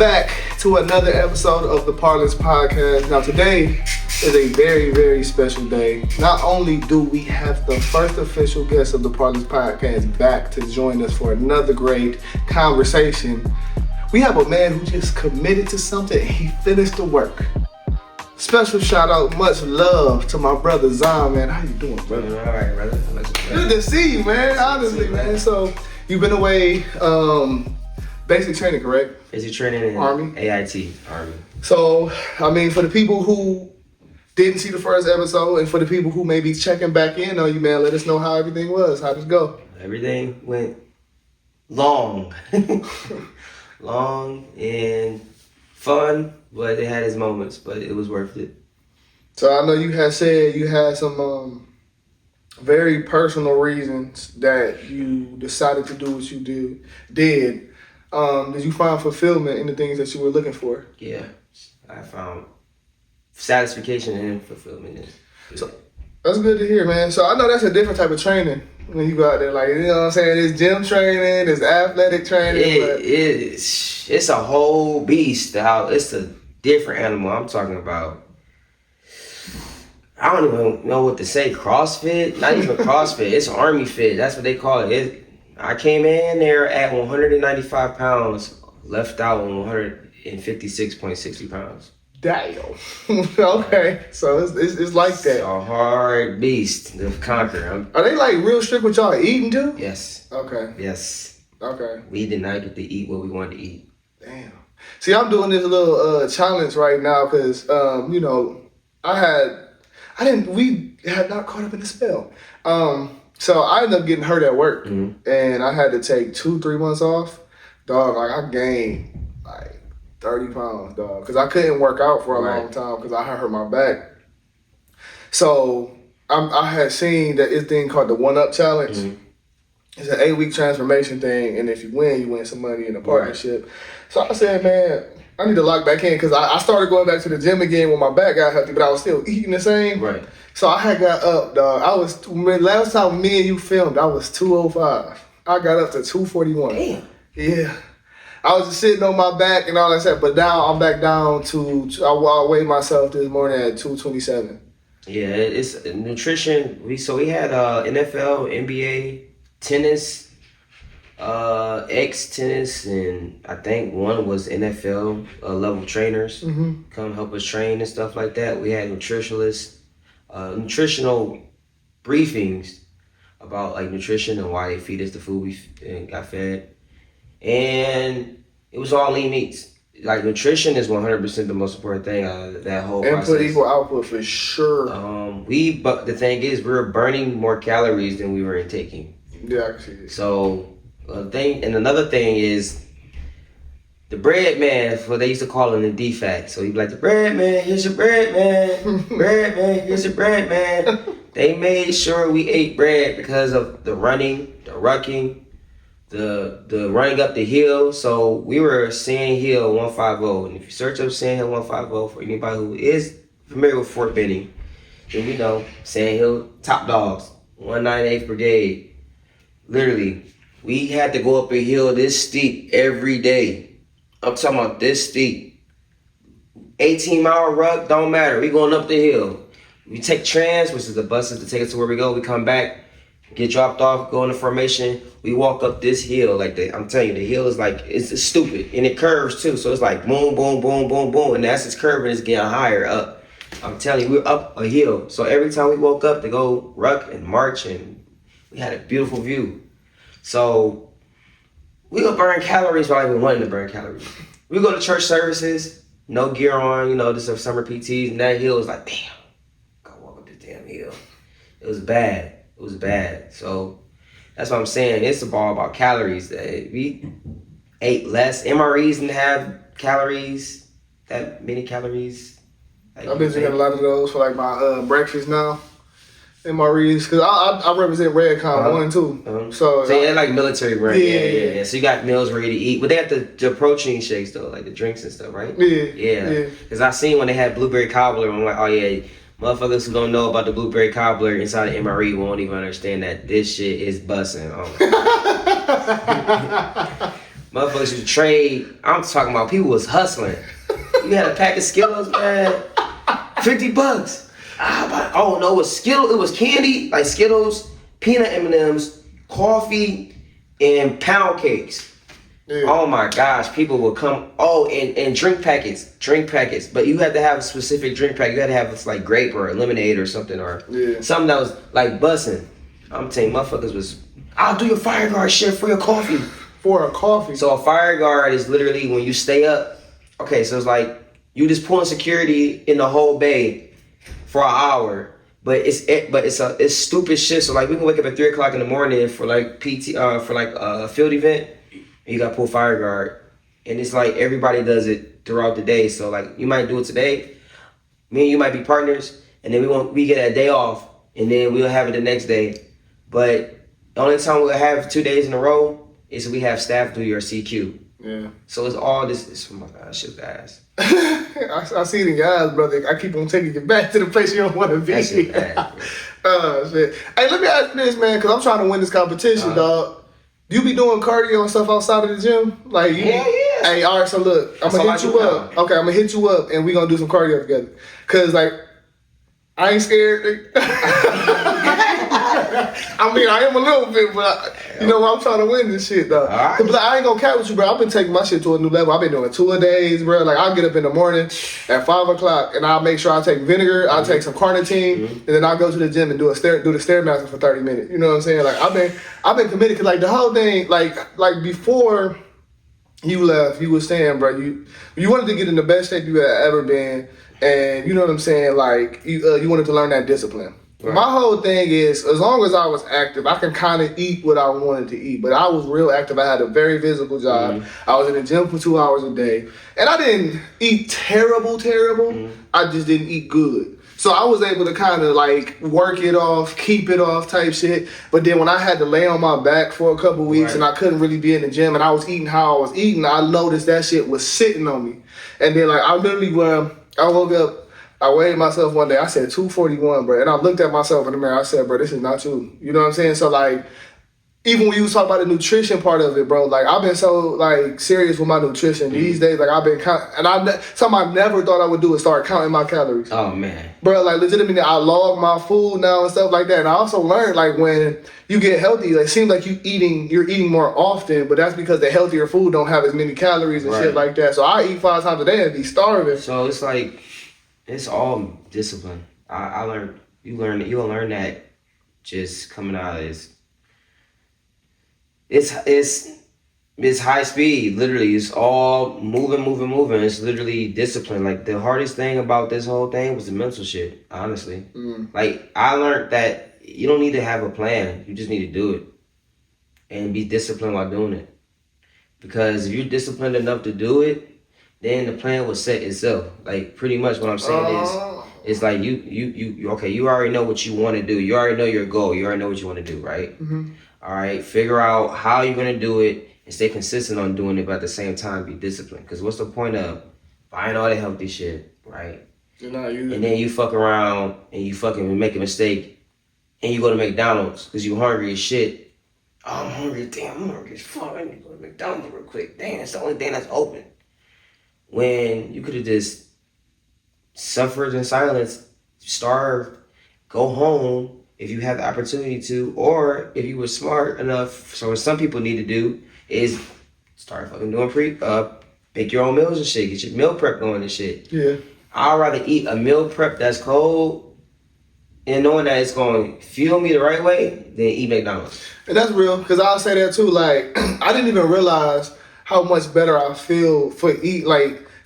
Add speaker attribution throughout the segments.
Speaker 1: back to another episode of the Parlance podcast. Now today is a very, very special day. Not only do we have the first official guest of the Parlance podcast back to join us for another great conversation, we have a man who just committed to something and he finished the work. Special shout out, much love to my brother ZON, man. How you doing, brother?
Speaker 2: All right, brother.
Speaker 1: Good to see you, man. Honestly, man. So you've been away, basic training, correct?
Speaker 2: Basic training in
Speaker 1: Army?
Speaker 2: AIT, Army.
Speaker 1: So, I mean, for the people who didn't see the first episode and for the people who may be checking back in on you, man, let us know how everything was. How'd it go?
Speaker 2: Everything went long. Long and fun, but it had its moments, but it was worth it.
Speaker 1: So I know you had said you had some very personal reasons that you decided to do what you did. Did you find fulfillment in the things that you were looking for?
Speaker 2: Yeah, I found satisfaction and fulfillment in it.
Speaker 1: So that's good to hear, man. So I know that's a different type of training when you go out there, like, you know what I'm saying? There's gym training, there's athletic training.
Speaker 2: It's a whole beast. It's a different animal. I'm talking about, I don't even know what to say. CrossFit? Not even CrossFit. It's Army Fit. That's what they call it. I came in there at 195 pounds, left out on 156.60 pounds.
Speaker 1: Damn. Okay. So it's like that.
Speaker 2: It's a hard beast to conquer.
Speaker 1: Are they like real strict with y'all eating too?
Speaker 2: Yes.
Speaker 1: Okay.
Speaker 2: Yes.
Speaker 1: Okay.
Speaker 2: We did not get to eat what we wanted to eat.
Speaker 1: Damn. See, I'm doing this little challenge right now because we had not caught up in the spell. So I ended up getting hurt at work, and I had to take 2-3 months off. Dog, like I gained like 30 pounds, dog, because I couldn't work out for a long time because I had hurt my back. So I had seen that this thing called the 1-Up Challenge. It's an 8-week transformation thing, and if you win some money in a partnership. Right. So I said, man, I need to lock back in because I started going back to the gym again when my back got healthy, but I was still eating the same.
Speaker 2: Right.
Speaker 1: So I had got up, dog. Last time me and you filmed, I was 205. I got up to 241.
Speaker 2: Damn.
Speaker 1: Yeah. I was just sitting on my back and all that stuff, but now I'm back down to, I weighed myself this morning at 227.
Speaker 2: Yeah, it's nutrition. We had NFL, NBA, tennis, ex-tennis, and I think one was NFL level trainers come help us train and stuff like that. We had nutritionists, nutritional briefings about like nutrition and why they feed us the food we got fed. And it was all lean meats. Like nutrition is 100% the most important thing out of that whole process.
Speaker 1: Input equal output for sure.
Speaker 2: But the thing is, we were burning more calories than we were intaking.
Speaker 1: Yeah, I can see it.
Speaker 2: So another thing is the bread man, what they used to call him the defect. So he'd be like, the bread man, here's your bread man. Bread man, here's your bread man. They made sure we ate bread because of the running, the rucking, the running up the hill. So we were Sand Hill 150. And if you search up Sand Hill 150 for anybody who is familiar with Fort Benning, then we know Sand Hill top dogs, 198th Brigade. Literally, we had to go up a hill this steep every day. I'm talking about this steep. 18-mile ruck, don't matter. We going up the hill. We take trans, which is the buses to take us to where we go. We come back, get dropped off, go into formation. We walk up this hill like that. I'm telling you, the hill is like, it's stupid. And it curves too. So it's like boom, boom, boom, boom, boom. And as it's curving, it's getting higher up. I'm telling you, we're up a hill. So every time we woke up to go ruck and march, and we had a beautiful view. So we gonna burn calories without even wanting to burn calories. We go to church services, no gear on, this is summer PTs, and that hill was like, damn, gotta walk up this damn hill. It was bad. It was bad. So that's what I'm saying. It's all about calories. We ate less. MREs didn't have calories, that many calories.
Speaker 1: I've been drinking a lot of those for like my breakfast now. MREs, because I represent Redcon 1 and 2. So
Speaker 2: yeah, like military brand. Yeah. So you got meals ready to eat. But they have the protein shakes though, like the drinks and stuff, right? Yeah. Because I seen when they had blueberry cobbler, I'm like, oh yeah, motherfuckers who don't know about the blueberry cobbler inside of MRE won't even understand that this shit is busting. Oh. Motherfuckers would trade. I'm talking about people was hustling. You had a pack of Skittles, man. $50. Oh no, it was Skittles. It was candy, like Skittles, peanut M&Ms, coffee, and pound cakes. Yeah. Oh my gosh, people would come. Oh, and drink packets. But you had to have a specific drink pack. You had to have this like grape or a lemonade or something, or something that was like bussin'. I'm telling you, motherfuckers was. I'll do your fire guard shit for your coffee.
Speaker 1: For a coffee.
Speaker 2: So a fire guard is literally when you stay up. Okay, so it's like you just pulling security in the whole bay for an hour, but it's stupid shit. So like we can wake up at 3:00 in the morning for like for like a field event, and you got to pull fire guard, and it's like everybody does it throughout the day. So like you might do it today, me and you might be partners, and then we get a day off, and then we'll have it the next day. But the only time we'll have 2 days in a row is we have staff do your CQ. Yeah. So it's all this. Oh my God, shit's ass.
Speaker 1: I see it in your eyes, brother. I keep on taking you back to the place you don't want to be.
Speaker 2: That shit ass,
Speaker 1: shit. Hey, let me ask you this, man, because I'm trying to win this competition, dog. You be doing cardio and stuff outside of the gym? Like,
Speaker 2: yeah.
Speaker 1: Hey, all right, so look, I'm going to hit you up. Okay, I'm going to hit you up, and we're going to do some cardio together. Because, like, I ain't scared. I mean, I am a little bit, but I'm trying to win this shit, though. Right. But I ain't gonna cap with you, bro. I've been taking my shit to a new level. I've been doing 2-a-days, bro. Like, I'll get up in the morning at 5:00, and I'll make sure I take vinegar, I'll take some carnitine, and then I'll go to the gym and do the Stairmaster for 30 minutes. You know what I'm saying? Like, I've been committed, because, like, the whole thing, like before you left, you was saying, bro, you wanted to get in the best shape you had ever been, and you know what I'm saying? Like, you wanted to learn that discipline. Right. My whole thing is, as long as I was active, I can kind of eat what I wanted to eat. But I was real active. I had a very physical job. Mm-hmm. I was in the gym for 2 hours a day. And I didn't eat terrible. Mm-hmm. I just didn't eat good. So I was able to kind of like work it off, keep it off type shit. But then when I had to lay on my back for a couple weeks and I couldn't really be in the gym and I was eating how I was eating, I noticed that shit was sitting on me. And then like I literally, I woke up, I weighed myself one day. I said 241, bro. And I looked at myself in the mirror. I said, bro, this is not you. You know what I'm saying? So, like, even when you was talking about the nutrition part of it, bro, like, I've been so, like, serious with my nutrition these days. Like, I've been something I never thought I would do is start counting my calories.
Speaker 2: Oh, man.
Speaker 1: Bro, like, legitimately, I log my food now and stuff like that. And I also learned, like, when you get healthy, like, it seems like you're eating more often, but that's because the healthier food don't have as many calories and shit like that. So, I eat 5 times a day and be starving.
Speaker 2: So, it's like... It's all discipline. I learned. You'll learn that just coming out of this. It's high speed. Literally, it's all moving. It's literally discipline. Like the hardest thing about this whole thing was the mental shit. Honestly, like I learned that you don't need to have a plan. You just need to do it and be disciplined while doing it. Because if you're disciplined enough to do it, then the plan will set itself. Like pretty much what I'm saying is, it's like you okay. You already know what you want to do. You already know your goal. You already know what you want to do, right? Mm-hmm. All right. Figure out how you're gonna do it and stay consistent on doing it, but at the same time be disciplined. Because what's the point of buying all the healthy shit, right? And then you fuck around and you fucking make a mistake and you go to McDonald's because you hungry as shit. Oh, I'm hungry. Damn, I'm hungry as fuck. I need to go to McDonald's real quick. Damn, it's the only thing that's open. When you could have just suffered in silence, starved, go home if you have the opportunity to, or if you were smart enough. So what some people need to do is start fucking doing make your own meals and shit. Get your meal prep going and shit. Yeah. I'd rather eat a meal prep that's cold and knowing that it's going to fuel me the right way than eat McDonald's.
Speaker 1: And that's real, because I'll say that too. Like, I didn't even realize how much better I feel for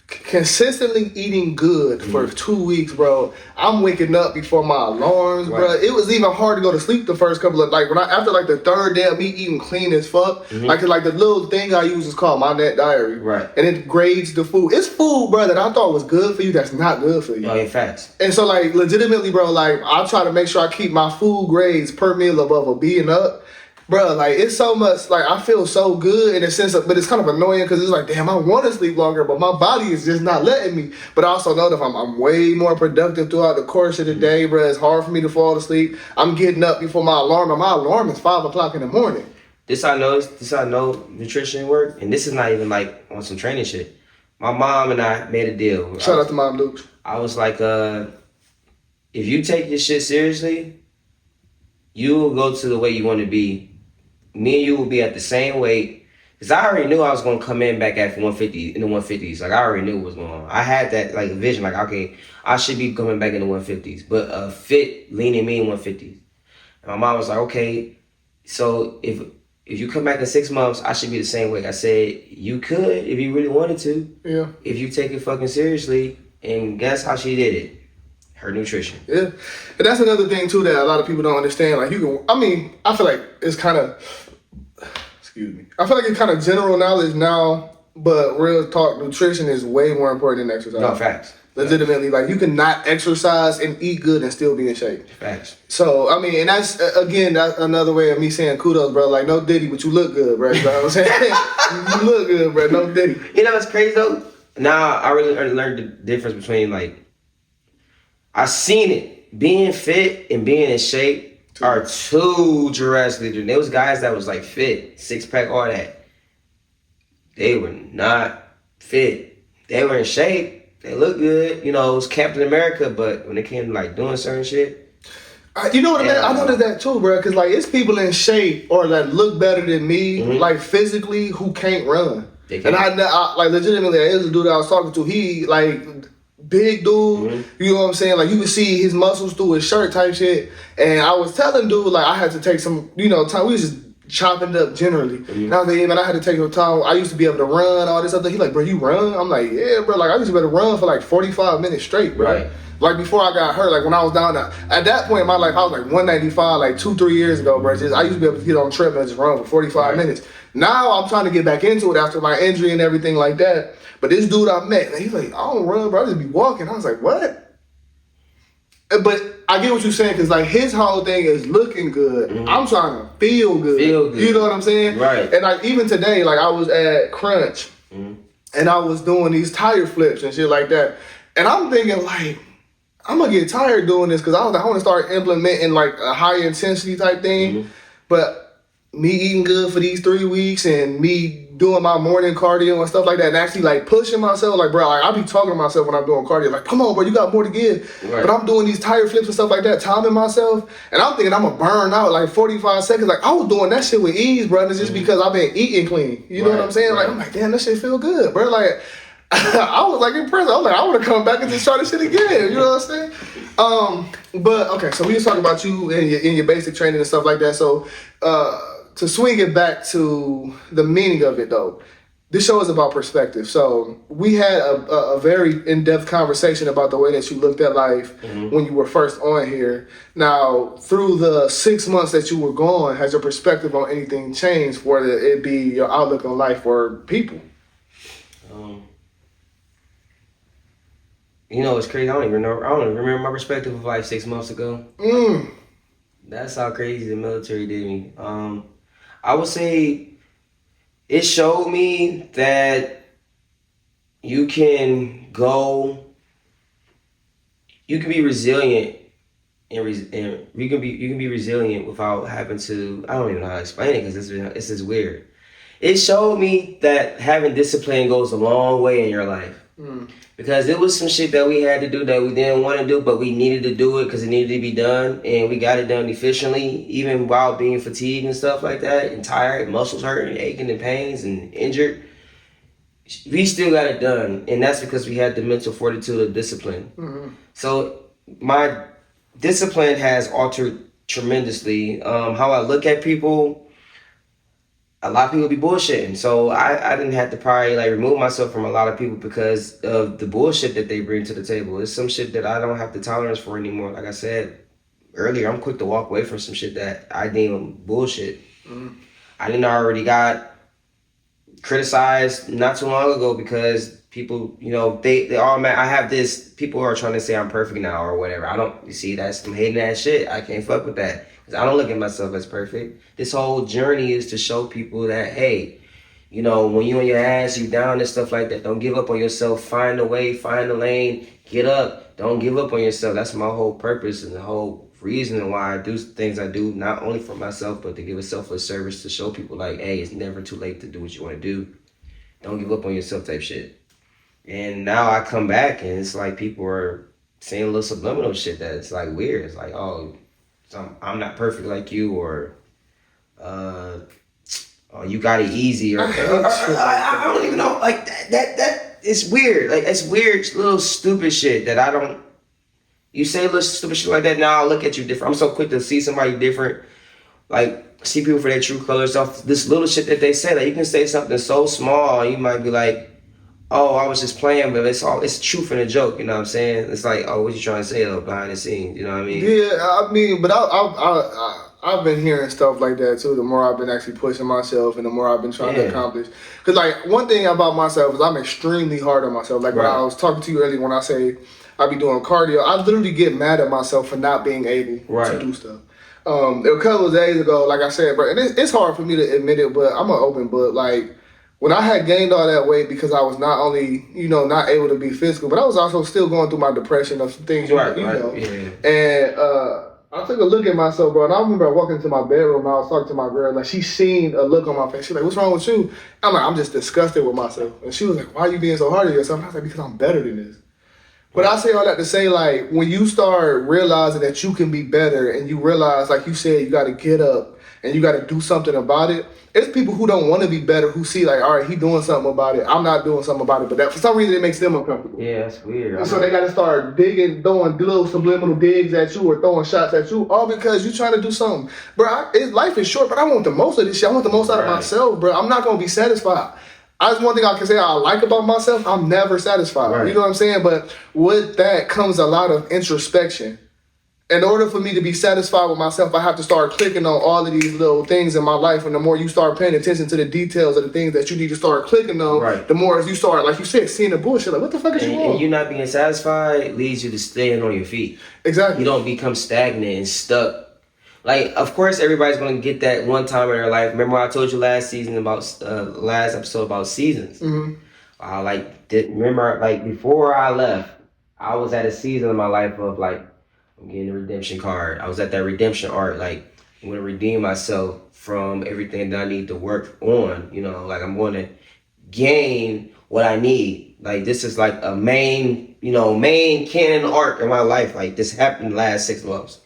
Speaker 1: consistently eating good for 2 weeks, bro. I'm waking up before my alarms, bro. It was even hard to go to sleep the first couple of, like, after like the third day of me eating clean as fuck, like the little thing I use is called my net diary, right? And it grades the food. It's food, bro, that I thought was good for you that's not good for you.
Speaker 2: Oh, in fact.
Speaker 1: And so, like, legitimately, bro, like, I try to make sure I keep my food grades per meal above a B and up. Bro, like, it's so much, like, I feel so good in a sense of, but it's kind of annoying because it's like, damn, I want to sleep longer, but my body is just not letting me. But I also know that I'm way more productive throughout the course of the day, bro. It's hard for me to fall asleep. I'm getting up before my alarm, and my alarm is 5:00 in the morning.
Speaker 2: This I noticed. This I know nutrition work, and this is not even like on some training shit. My mom and I made a deal.
Speaker 1: Shout out to Mom Luke.
Speaker 2: I was like, if you take this shit seriously, you will go to the way you want to be. Me and you will be at the same weight. Because I already knew I was going to come in back at 150, in the 150s. Like, I already knew what was going on. I had that, like, vision. Like, okay, I should be coming back in the 150s. But a fit, lean and mean 150s. And my mom was like, okay, so if you come back in 6 months, I should be the same weight. I said, you could if you really wanted to.
Speaker 1: Yeah.
Speaker 2: If you take it fucking seriously. And guess how she did it? Her nutrition.
Speaker 1: Yeah. And that's another thing, too, that a lot of people don't understand. Like, I feel like it's kind of, excuse me. I feel like it's kind of general knowledge now, but real talk, nutrition is way more important than exercise.
Speaker 2: No, facts.
Speaker 1: Legitimately, like, you cannot exercise and eat good and still be in shape.
Speaker 2: Facts.
Speaker 1: So, I mean, and that's, again, that's another way of me saying kudos, bro. Like, no diddy, but you look good, bro. You know what I'm saying? You look good, bro. No diddy.
Speaker 2: You know what's crazy, though? Now, I really learned the difference between, like, I seen it. Being fit and being in shape are two drastically different. There was guys that was, like, fit, six-pack, all that. They were not fit. They were in shape. They look good, you know, it was Captain America, but when it came to, like, doing certain shit.
Speaker 1: You know what I mean? I noticed that too, bro, because, like, it's people in shape or that look better than me, like, physically, who can't run. And I like, legitimately, there's a dude that I was talking to, he, like, big dude, you know what I'm saying? Like, you could see his muscles through his shirt type shit. And I was telling dude, like, I had to take some, you know, time. We was just chopping it up generally. And I was like, yeah, man, I had to take some time. I used to be able to run, all this other. He like, bro, you run? I'm like, yeah, bro. Like, I used to be able to run for like 45 minutes straight, bro. Right. Like, before I got hurt, like, when I was down there. At that point in my life, I was like 195, like 2-3 years ago, bro. I used to be able to get on the treadmill and just run for 45 minutes. Now I'm trying to get back into it after my injury and everything like that. But this dude I met, man, he's like, I don't run, bro. I just be walking. I was like, what? But I get what you're saying, because, like, his whole thing is looking good. I'm trying to feel good. You know what I'm saying?
Speaker 2: Right.
Speaker 1: And, like, even today, like, I was at Crunch, and I was doing these tire flips and shit like that. And I'm thinking, like, I'm going to get tired doing this, because I was like, I want to start implementing, like, a high intensity type thing. But me eating good for these 3 weeks and me doing my morning cardio and stuff like that and actually, like, pushing myself, like, bro, like, I be talking to myself when I'm doing cardio, like, come on, bro, you got more to give. But I'm doing these tire flips and stuff like that, timing myself, and I'm thinking I'm going to burn out like 45 seconds. Like, I was doing that shit with ease, bro, and it's just because I've been eating clean. You know what I'm saying? Like, I'm like, damn, that shit feel good, bro. Like, I was, like, impressed. I was like, I want to come back and just try this shit again. You know what I'm saying? But, okay, so we just talking about you and your basic training and stuff like that. So, to swing it back to the meaning of it, though, this show is about perspective. So we had a very in-depth conversation about the way that you looked at life when you were first on here. Now, through the 6 months that you were gone, has your perspective on anything changed, whether it be your outlook on life or people?
Speaker 2: You know, it's crazy. I don't even remember my perspective of life 6 months ago. That's how crazy the military did me. I would say it showed me that you can be resilient and you can be resilient without having to. I don't even know how to explain it, because it's just weird. It showed me that having discipline goes a long way in your life. Because it was some shit that we had to do that we didn't want to do, but we needed to do it because it needed to be done, and we got it done efficiently, even while being fatigued and stuff like that, and tired, muscles hurting, aching and pains, and injured. We still got it done, and that's because we had the mental fortitude of discipline. So my discipline has altered tremendously. How I look at people. A lot of people be bullshitting, so I didn't have to probably, like, remove myself from a lot of people because of the bullshit that they bring to the table. It's some shit that I don't have the tolerance for anymore. Like I said earlier, I'm quick to walk away from some shit that I deem bullshit. I didn't already got criticized not too long ago because people, you know, they all mad. I have this, people are trying to say I'm perfect now or whatever. You see, that's some hating ass shit. I can't fuck with that. I don't look at myself as perfect. This whole journey is to show people that, hey, you know, when you on your ass, you down and stuff like that, don't give up on yourself. Find a way, find a lane, get up. Don't give up on yourself. That's my whole purpose and the whole reason why I do things I do, not only for myself, but to give a selfless service to show people like, hey, it's never too late to do what you want to do. Don't give up on yourself type shit. And now I come back and it's like people are saying a little subliminal shit that it's like weird. It's like, oh, I'm not perfect like you, or oh, you got it easy, or I don't even know. Like that it's weird. Like it's weird, little stupid shit that I don't. You say little stupid shit like that, now I look at you different. I'm so quick to see somebody different, like see people for their true colors off this little shit that they say. Like you can say something so small, you might be like, oh, I was just playing, but it's truth in a joke, you know what I'm saying? It's like, oh, what you trying to say though, behind the scenes, you know what I mean?
Speaker 1: Yeah, I mean, but I've been hearing stuff like that too. The more I've been actually pushing myself, and the more I've been trying to accomplish. Because like one thing about myself is I'm extremely hard on myself. Like when I was talking to you earlier, when I say I be doing cardio, I literally get mad at myself for not being able to do stuff. A couple of days ago, like I said, bro, and it's hard for me to admit it, but I'm an open book. Like when I had gained all that weight because I was not only, not able to be physical, but I was also still going through my depression of some things, you know. Yeah. And I took a look at myself, bro, and I remember walking into my bedroom and I was talking to my girl, like she seen a look on my face. She's like, what's wrong with you? I'm like, I'm just disgusted with myself. And she was like, why are you being so hard on yourself? And I was like, because I'm better than this. But I say all that to say, like, when you start realizing that you can be better and you realize, like you said, you got to get up and you got to do something about it. It's people who don't want to be better who see, like, all right, he doing something about it. I'm not doing something about it. But that, for some reason, it makes them uncomfortable.
Speaker 2: Yeah, that's weird.
Speaker 1: And so they got to start digging, throwing little subliminal digs at you or throwing shots at you, all because you trying to do something. Bro, life is short, but I want the most of this shit. I want the most out of myself, bro. I'm not going to be satisfied. That's one thing I can say I like about myself. I'm never satisfied. Right. You know what I'm saying? But with that comes a lot of introspection. In order for me to be satisfied with myself, I have to start clicking on all of these little things in my life. And the more you start paying attention to the details of the things that you need to start clicking on, the more you start, like you said, seeing the bullshit. Like, what the fuck is you want?
Speaker 2: And you not being satisfied leads you to staying on your feet.
Speaker 1: Exactly.
Speaker 2: You don't become stagnant and stuck. Like, of course, everybody's going to get that one time in their life. Remember I told you last episode about seasons? Mm-hmm. Remember, like, before I left, I was at a season of my life of, like, I'm getting a redemption card. I was at that redemption arc. Like, I'm going to redeem myself from everything that I need to work on. Like, I'm going to gain what I need. Like, this is like a main canon arc in my life. Like, this happened the last 6 months.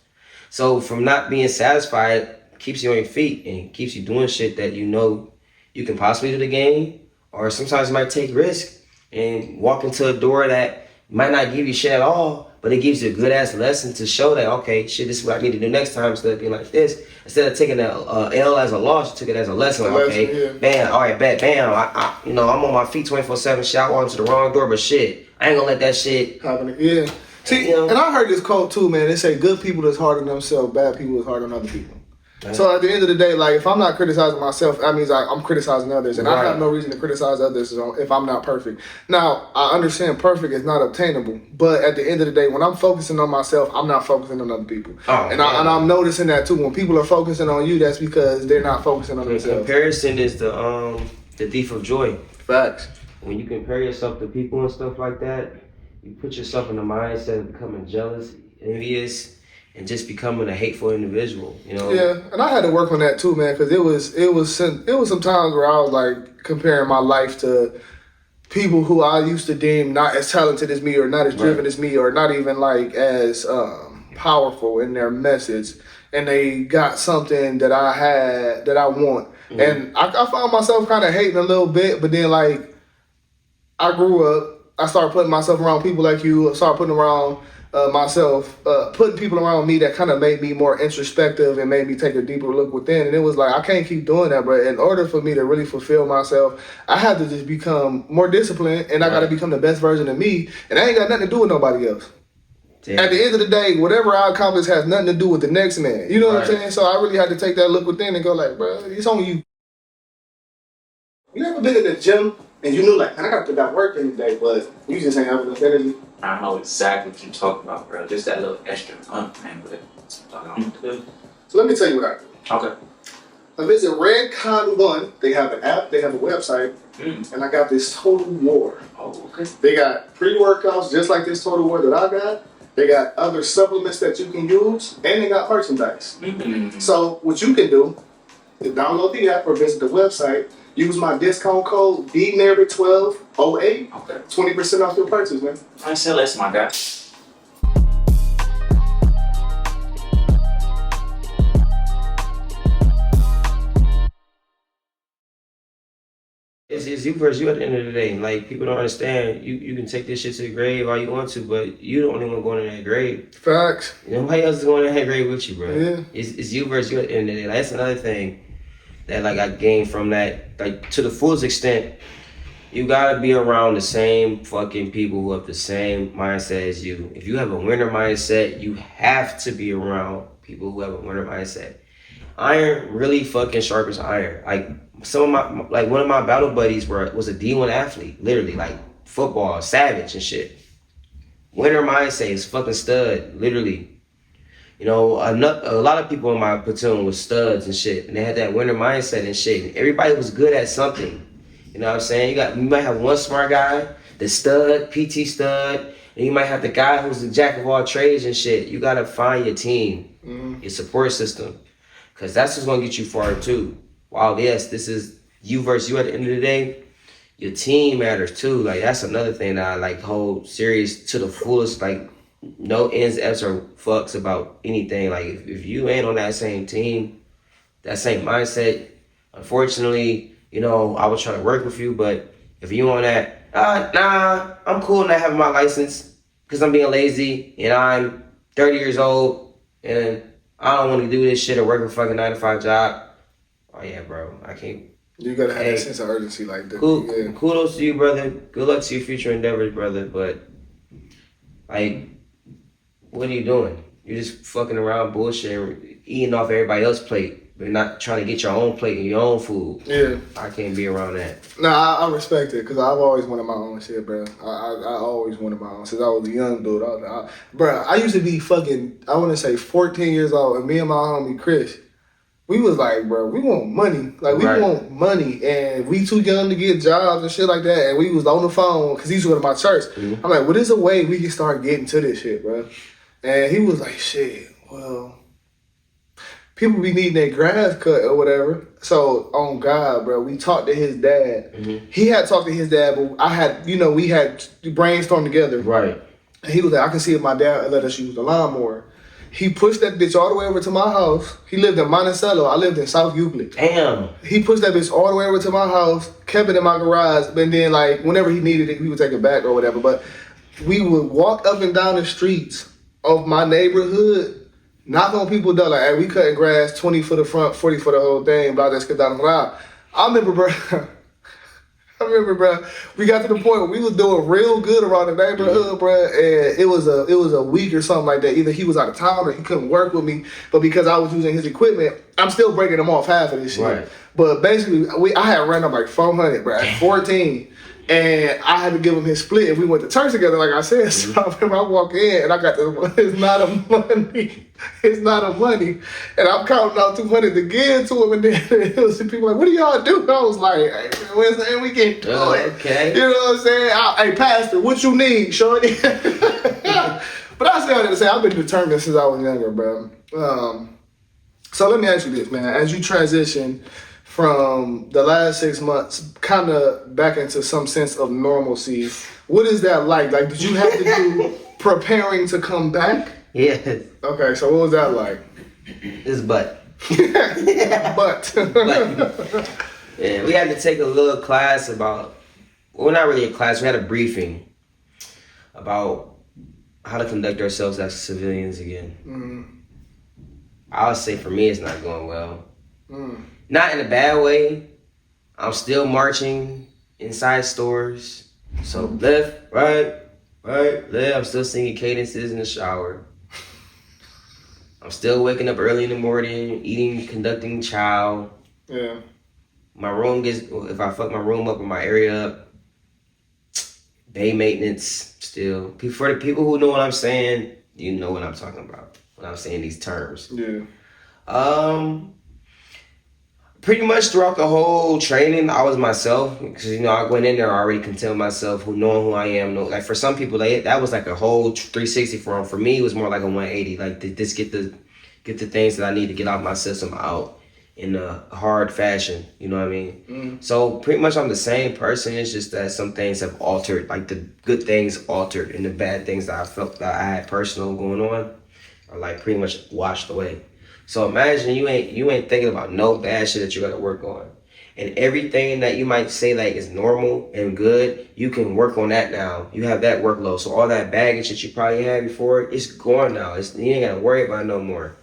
Speaker 2: So from not being satisfied keeps you on your feet and keeps you doing shit that you can possibly do the game, or sometimes it might take risk and walk into a door that might not give you shit at all, but it gives you a good ass lesson to show that, okay, shit, this is what I need to do next time instead of being like this. Instead of taking that L as a loss, you took it as a lesson. Like, okay, bam, all right, bam, I'm on my feet 24/7. Shit, I walked into the wrong door, but shit, I ain't gonna let that shit happen.
Speaker 1: Yeah. See, and I heard this quote too, man. They say good people is hard on themselves, bad people is hard on other people. Right. So at the end of the day, like, if I'm not criticizing myself, that means I'm criticizing others. And I have no reason to criticize others if I'm not perfect. Now, I understand perfect is not obtainable. But at the end of the day, when I'm focusing on myself, I'm not focusing on other people. And I'm noticing that too. When people are focusing on you, that's because they're not focusing on themselves.
Speaker 2: Comparison is the thief of joy.
Speaker 1: Facts.
Speaker 2: When you compare yourself to people and stuff like that, you put yourself in the mindset of becoming jealous, envious, and just becoming a hateful individual.
Speaker 1: Yeah, and I had to work on that too, man, because it was some times where I was like comparing my life to people who I used to deem not as talented as me, or not as driven as me, or not even like as powerful in their message, and they got something that I had that I want, and I found myself kind of hating a little bit, but then like I grew up. I started putting myself around people like you. I started putting around putting people around me that kind of made me more introspective and made me take a deeper look within. And it was like, I can't keep doing that, bro. In order for me to really fulfill myself, I have to just become more disciplined, and I got to become the best version of me. And I ain't got nothing to do with nobody else. Damn. At the end of the day, whatever I accomplish has nothing to do with the next man. You know what I'm saying? So I really had to take that look within and go like, bro, it's on you. You ever been in the gym? And you knew, like, I got to put that work in today, but you just ain't having enough energy.
Speaker 3: I know exactly what you're talking about, bro. Just that little extra man, but
Speaker 1: So let me tell you what I do.
Speaker 3: Okay.
Speaker 1: I visit Red Con. They have an app, they have a website, and I got this Total War.
Speaker 3: Oh, okay.
Speaker 1: They got pre-workouts just like this Total War that I got, They got other supplements that you can use, and they got merchandise.
Speaker 3: Mm-hmm.
Speaker 1: So what you can do is download the app or visit the website. Use my discount code DNarrative1208.
Speaker 3: Okay.
Speaker 1: 20% off your purchase, man.
Speaker 3: I said less, my guy.
Speaker 2: It's you versus you at the end of the day. Like, people don't understand. You can take this shit to the grave all you want to, but you the only one going in that grave.
Speaker 1: Facts.
Speaker 2: Nobody else is going in that grave with you, bro.
Speaker 1: Yeah.
Speaker 2: It's you versus you at the end of the day. Like, that's another thing that like I gained from that. Like, to the fullest extent, you gotta be around the same fucking people who have the same mindset as you. If you have a winner mindset, you have to be around people who have a winner mindset. Iron really fucking sharpens iron. Like, some of my, like, one of my battle buddies was a D1 athlete, literally, like football, savage and shit. Winner mindset is fucking stud, literally. You know, a lot of people in my platoon was studs and shit, and they had that winner mindset and shit. And everybody was good at something. You know what I'm saying? You might have one smart guy, the stud, PT stud, and you might have the guy who's the jack of all trades and shit. You gotta find your team, your support system, because that's what's gonna get you far too. While yes, this is you versus you at the end of the day, your team matters too. Like, that's another thing that I like hold serious to the fullest. Like, no ends, ifs, or fucks about anything. Like, if you ain't on that same team, that same mindset, unfortunately, you know, I was trying to work with you, but if you on that, nah, I'm cool not having my license because I'm being lazy and I'm 30 years old and I don't want to do this shit or work a fucking 9-to-5 job. Oh yeah, bro, I can't.
Speaker 1: You gotta have that sense of urgency like that.
Speaker 2: Kudos to you, brother. Good luck to your future endeavors, brother. But, like, what are you doing? You're just fucking around bullshit, eating off everybody else's plate, but not trying to get your own plate and your own food.
Speaker 1: Yeah.
Speaker 2: I can't be around that.
Speaker 1: Nah, I respect it, because I've always wanted my own shit, bro. I always wanted my own. Since I was a young dude. Bro, I used to be fucking, I want to say 14 years old, and me and my homie Chris, we was like, bro, we want money. Like, we want money, and we too young to get jobs and shit like that, and we was on the phone, because he's with my church. Mm-hmm. I'm like, well, there's a way we can start getting to this shit, bro. And he was like, shit, well, people be needing their grass cut or whatever. So, on God, bro, we talked to his dad. Mm-hmm. He had talked to his dad, but I had, you know, we had brainstormed together. Right. And he was like, I can see if my dad let us use the lawnmower. He pushed that bitch all the way over to my house. He lived in Monticello. I lived in South Euclid. Damn. He pushed that bitch all the way over to my house, kept it in my garage, but then, like, whenever he needed it, he would take it back or whatever. But we would walk up and down the streets of my neighborhood, knock on people's door, like, hey, we cutting grass, 20 for the front, 40 for the whole thing, blah, blah, blah, blah. I remember, bro, we got to the point where we was doing real good around the neighborhood, bro, and it was a week or something like that. Either he was out of town or he couldn't work with me, but because I was using his equipment, I'm still breaking him off half of this shit. Right. But basically, I had ran up like 400, bro, at 14. And I had to give him his split, and we went to church together, like I said. So I remember I walk in, and I got this, it's not a money. And I'm counting out 200 to give to him, and then it was people like, what do y'all do? And I was like, hey, Wednesday, we can do it. Okay. You know what I'm saying? Hey, Pastor, what you need, shorty? But I say all that to say, I've been determined since I was younger, bro. So let me ask you this, man. As you transition from the last 6 months, kind of back into some sense of normalcy, what is that like? Like, did you have to do preparing to come back?
Speaker 2: Yes.
Speaker 1: Okay, so what was that like?
Speaker 2: It's butt.
Speaker 1: But.
Speaker 2: Yeah, we had to take a little class about, well, not really a class, we had a briefing about how to conduct ourselves as civilians again. Mm. I would say for me, it's not going well. Mm. Not in a bad way. I'm still marching inside stores. So left, right, left. I'm still singing cadences in the shower. I'm still waking up early in the morning, eating, conducting chow. Yeah. My room if I fuck my room up or my area up, day maintenance still. For the people who know what I'm saying, you know what I'm talking about when I'm saying these terms. Yeah. Pretty much throughout the whole training, I was myself because I went in there already content myself, knowing who I am. Like for some people, that was like a whole 360 for them. For me, it was more like a 180. Like to just get the things that I need to get out my system out in a hard fashion. You know what I mean? So pretty much I'm the same person. It's just that some things have altered. Like the good things altered, and the bad things that I felt that I had personal going on are like pretty much washed away. So imagine you ain't thinking about no bad shit that you gotta work on. And everything that you might say like is normal and good, you can work on that now. You have that workload. So all that baggage that you probably had before, it's gone now. You ain't gotta worry about it no more.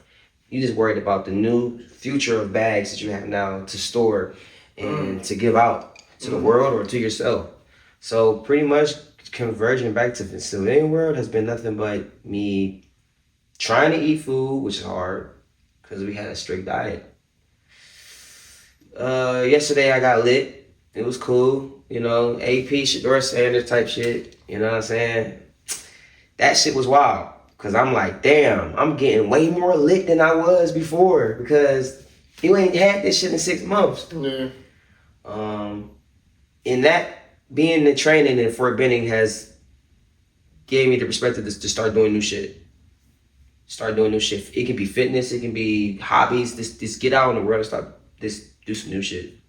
Speaker 2: You just worried about the new future of bags that you have now to store and to give out to the world or to yourself. So pretty much converging back to the civilian world has been nothing but me trying to eat food, which is hard, because we had a strict diet. Yesterday I got lit. It was cool. AP, Shador Sanders type shit. You know what I'm saying? That shit was wild. Because I'm like, damn, I'm getting way more lit than I was before. Because you ain't had this shit in 6 months.
Speaker 1: Yeah.
Speaker 2: And that being in training in Fort Benning has gave me the perspective to start doing new shit. It can be fitness, it can be hobbies. Just get out in the world and start do some new shit.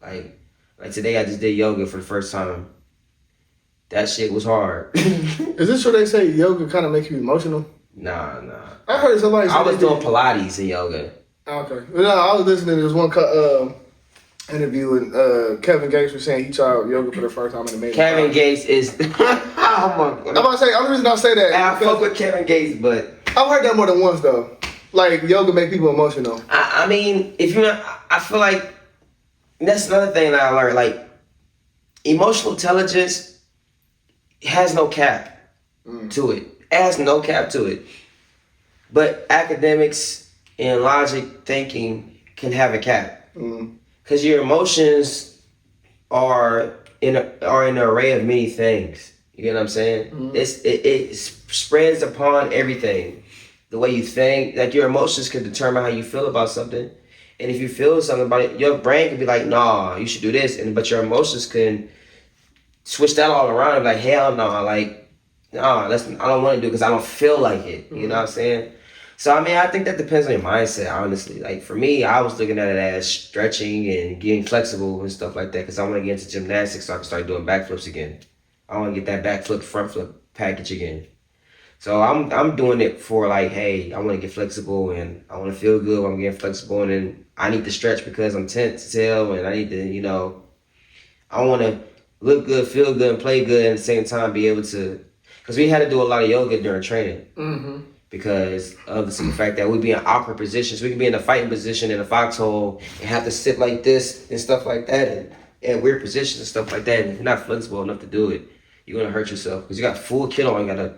Speaker 2: Like today I just did yoga for the first time. That shit was hard.
Speaker 1: Is this what they say yoga kind of makes you emotional?
Speaker 2: Nah.
Speaker 1: I heard somebody say
Speaker 2: I was doing Pilates and yoga.
Speaker 1: Okay. No, I was listening to this one interview and Kevin Gates was saying he tried yoga for the first time in the main.
Speaker 2: Kevin Gates is oh my God.
Speaker 1: I'm about to say, only reason I say that.
Speaker 2: I fuck with Kevin Gates, but
Speaker 1: I've heard that more than once though. Like yoga make people emotional.
Speaker 2: I mean, I feel like that's another thing that I learned. Like emotional intelligence has no cap to it. It has no cap to it. But academics and logic thinking can have a cap. Because your emotions are in an array of many things. You get what I'm saying? It spreads upon everything. The way you think, like your emotions can determine how you feel about something. And if you feel something about it, your brain can be like, nah, you should do this. But your emotions can switch that all around and be like, hell no, like, nah, I don't want to do it because I don't feel like it. You know what I'm saying? So, I mean, I think that depends on your mindset, honestly. Like, for me, I was looking at it as stretching and getting flexible and stuff like that because I want to get into gymnastics so I can start doing backflips again. I want to get that backflip, front flip package again. So I'm doing it for like, hey, I want to get flexible and I want to feel good when I'm getting flexible, and then I need to stretch because I'm tense as hell, and I need to, I want to look good, feel good, and play good at the same time, be able to, because we had to do a lot of yoga during training because of the fact that we'd be in awkward positions. We could be in a fighting position in a foxhole and have to sit like this and stuff like that, and in weird positions and stuff like that, and if you're not flexible enough to do it, you're going to hurt yourself because you got full kit on, you got a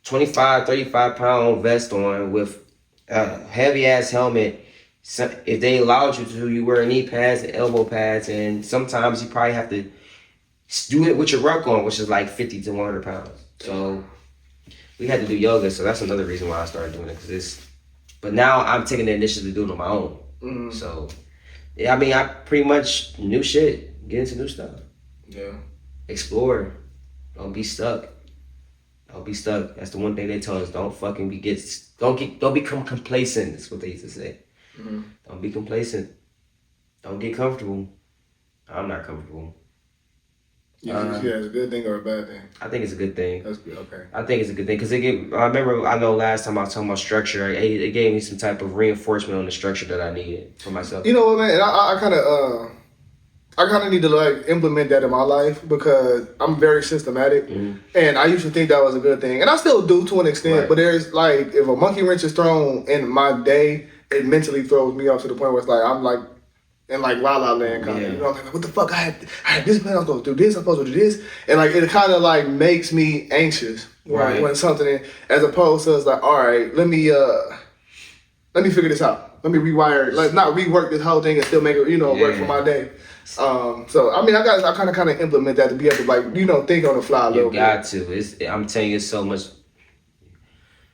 Speaker 2: 25, 35 pound vest on with a heavy ass helmet. So if they allowed you to, you wear knee pads and elbow pads, and sometimes you probably have to do it with your ruck on, which is like 50 to 100 pounds. So we had to do yoga, so that's another reason why I started doing it. But now I'm taking the initiative to do it on my own. So yeah, I mean, I pretty much new shit, get into new stuff.
Speaker 1: Yeah.
Speaker 2: Explore. Don't be stuck. Don't be stuck. That's the one thing they tell us. Don't become complacent. That's what they used to say. Don't be complacent. Don't get comfortable. I'm not comfortable.
Speaker 1: You think it's a good thing or a bad thing?
Speaker 2: I think it's a good thing.
Speaker 1: That's good. Okay.
Speaker 2: I think it's a good thing because I know last time I was talking about structure, it gave me some type of reinforcement on the structure that I needed for myself.
Speaker 1: You know what, man? And I kind of need to like implement that in my life because I'm very systematic, and I used to think that was a good thing, and I still do to an extent.
Speaker 2: Right.
Speaker 1: But there's like, if a monkey wrench is thrown in my day, it mentally throws me off to the point where it's like I'm like in like la la land kind of. You know, like, what the fuck? I had this plan. I'm supposed to do this. I'm supposed to do this, and like it kind of like makes me anxious when something, as opposed to it's like, all right, let me figure this out. Let me rewire, like not rework this whole thing and still make it, work for my day. So I mean, I kind of implement that to be able to like, think on the fly a little bit.
Speaker 2: You got to. I'm telling you, it's so much.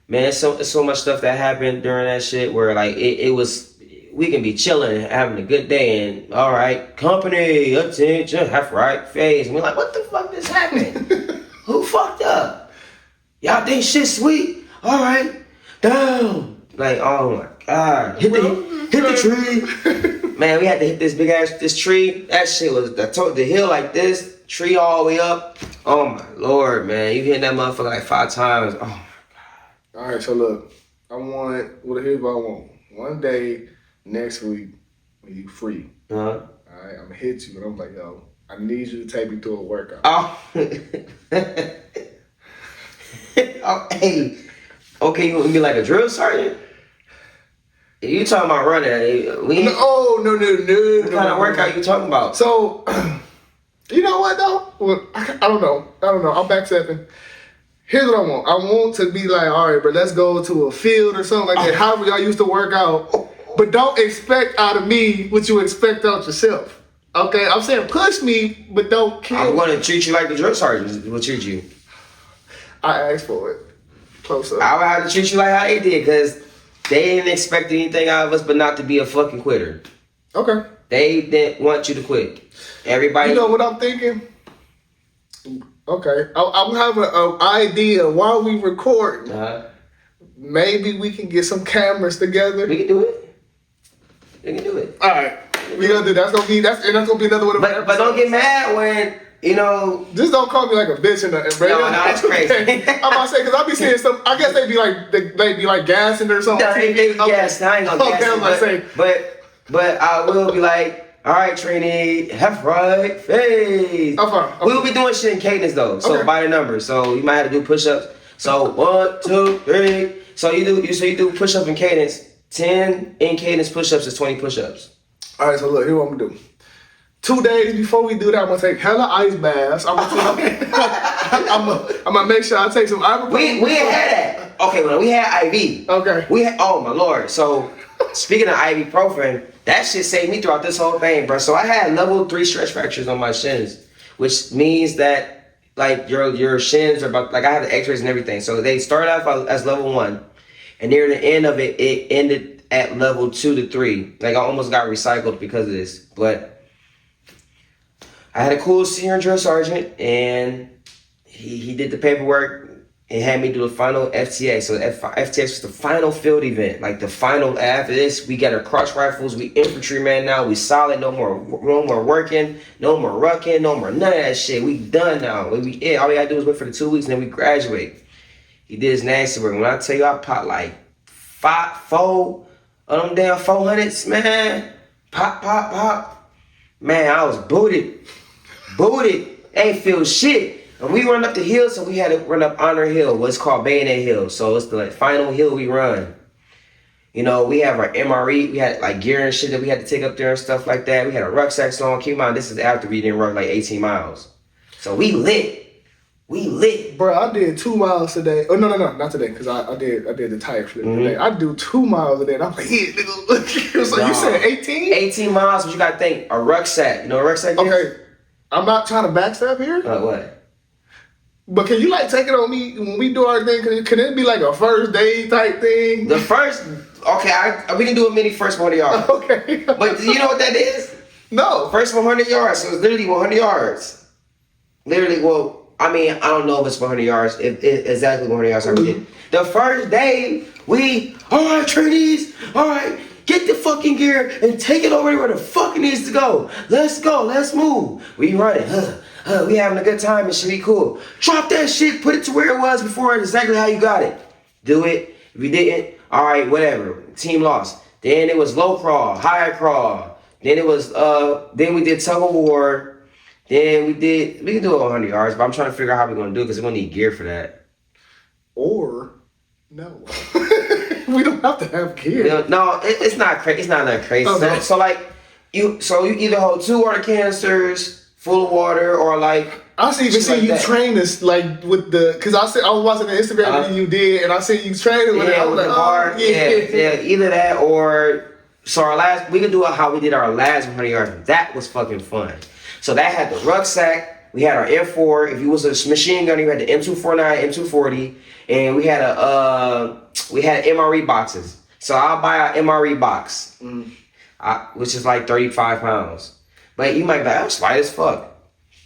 Speaker 2: Man, it's so much stuff that happened during that shit where like it was we can be chilling, having a good day, and all right, company, attention, half right, phase. And we're like, what the fuck just happened? Who fucked up? Y'all think shit sweet? All right, down. Like, oh my God, hit the tree. Man, we had to hit this tree. That shit was the hill like this, tree all the way up. Oh my Lord, man, you hitting that motherfucker like 5 times. Oh my God.
Speaker 1: All right, so look, here's what I want. One day next week when you free,
Speaker 2: Uh-huh.
Speaker 1: all right, I'm gonna hit you, and I'm like, yo, I need you to take me through a workout.
Speaker 2: Oh. Oh, hey. Okay, you want to be like a drill sergeant? You talking about running?
Speaker 1: No. What
Speaker 2: kind of workout you talking about?
Speaker 1: So, you know what though? Well, I don't know. I'm backstepping. Here's what I want. I want to be like, all right, bro, let's go to a field or something like that. However y'all used to work out. But don't expect out of me what you expect out yourself. Okay? I'm saying push me, but don't kill me.
Speaker 2: I'm going to treat you like the drill sergeant will treat you.
Speaker 1: I asked for it. Close up.
Speaker 2: I would have to treat you like how they did, because they didn't expect anything out of us but not to be a fucking quitter.
Speaker 1: Okay.
Speaker 2: They didn't want you to quit. Everybody.
Speaker 1: You know what I'm thinking? Okay. I'm having an idea while we recording.
Speaker 2: Uh-huh.
Speaker 1: Maybe we can get some cameras together.
Speaker 2: We can do it. We can do it.
Speaker 1: All right. We gonna do that. That's gonna be another one of my
Speaker 2: But don't get mad when, you know.
Speaker 1: Just don't call me like a bitch and nothing, bro.
Speaker 2: No, that's crazy.
Speaker 1: I'm about to say, because I be seeing some, I guess they be like gassing or something.
Speaker 2: No, they gas. I ain't gonna gas.
Speaker 1: Okay, I'm about to say.
Speaker 2: But I will be like, all right, Trini, left, right, face.
Speaker 1: Okay.
Speaker 2: We'll be doing shit in cadence though. So by the numbers. So you might have to do push-ups. So 1, 2, 3. So you do push-up in cadence. 10 in cadence push-ups is 20 push-ups.
Speaker 1: All right, so look, here's what I'm gonna do. 2 days before we do that, I'm gonna take hella ice baths. I'm gonna make sure I take some ibuprofen.
Speaker 2: We ain't had that. Okay, well, we had IV.
Speaker 1: Okay.
Speaker 2: Oh my Lord. So speaking of ibuprofen, that shit saved me throughout this whole thing, bro. So I had level 3 stretch fractures on my shins, which means that like your shins are about, like I have the x-rays and everything. So they started off as level 1, and near the end of it, it ended at level 2 to 3. Like I almost got recycled because of this. But I had a cool senior drill sergeant, and he did the paperwork and had me do the final FTA. So the FTX was the final field event. Like the final, after this, we got our cross rifles. We infantryman now. We solid. No more working. No more rucking. No more none of that shit. We done now. All we gotta do is wait for the 2 weeks and then we graduate. He did his nasty work. When I tell you I popped like 4 of them damn 400s, man. Pop. Man, I was booted. Ain't feel shit. And we run up the hill, so we had to run up Honor Hill, what's called Bayonet Hill. So it's the like final hill we run. You know, we have our MRE, we had like gear and shit that we had to take up there and stuff like that. We had a rucksack on. Keep in mind, this is after we didn't run like 18 miles. So we lit.
Speaker 1: Bro, I did 2 miles today. Oh, no, not today, because I did the tire flip today. I do 2 miles a day, and I'm like, yeah, nigga. So you said 18?
Speaker 2: 18 miles, but you got to think, a rucksack. You know what a rucksack is?
Speaker 1: Okay, I'm not trying to backstab here.
Speaker 2: What?
Speaker 1: But can you like take it on me when we do our thing? Can it be like a first day type thing?
Speaker 2: The first, okay, we can do a mini first 100 yards.
Speaker 1: Okay.
Speaker 2: But do you know what that is?
Speaker 1: No.
Speaker 2: First 100 yards, so it's literally 100 yards. Literally, well, I mean, I don't know if it's 100 yards, if exactly 100 yards I did. The first day, all right, trainees, all right, get the fucking gear and take it over where the fuck it needs to go. Let's go, let's move. We running, we having a good time and shit, we cool. Drop that shit, put it to where it was before, exactly how you got it. Do it. If you didn't, all right, whatever. Team lost. Then it was low crawl, high crawl. Then it was, then we did tug of war. Then we can do it 100 yards, but I'm trying to figure out how we're going to do it because we're going to need gear for that.
Speaker 1: Or, no. We don't have to have gear.
Speaker 2: No, it's not crazy. It's not that crazy.
Speaker 1: Okay.
Speaker 2: So like, you either hold 2 water canisters full of water or like.
Speaker 1: I see you train this like with the, because I was watching the Instagram video you did, and I see you training with it. I was like,
Speaker 2: bar. Yeah, either that or, so we could do how we did our last 100 yards. That was fucking fun. So that had the rucksack, we had our M4. If you was a machine gunner, you had the M249, M240, and we had MRE boxes. So I'll buy our MRE box. which is like 35 pounds. But you might be like, I'm light as fuck.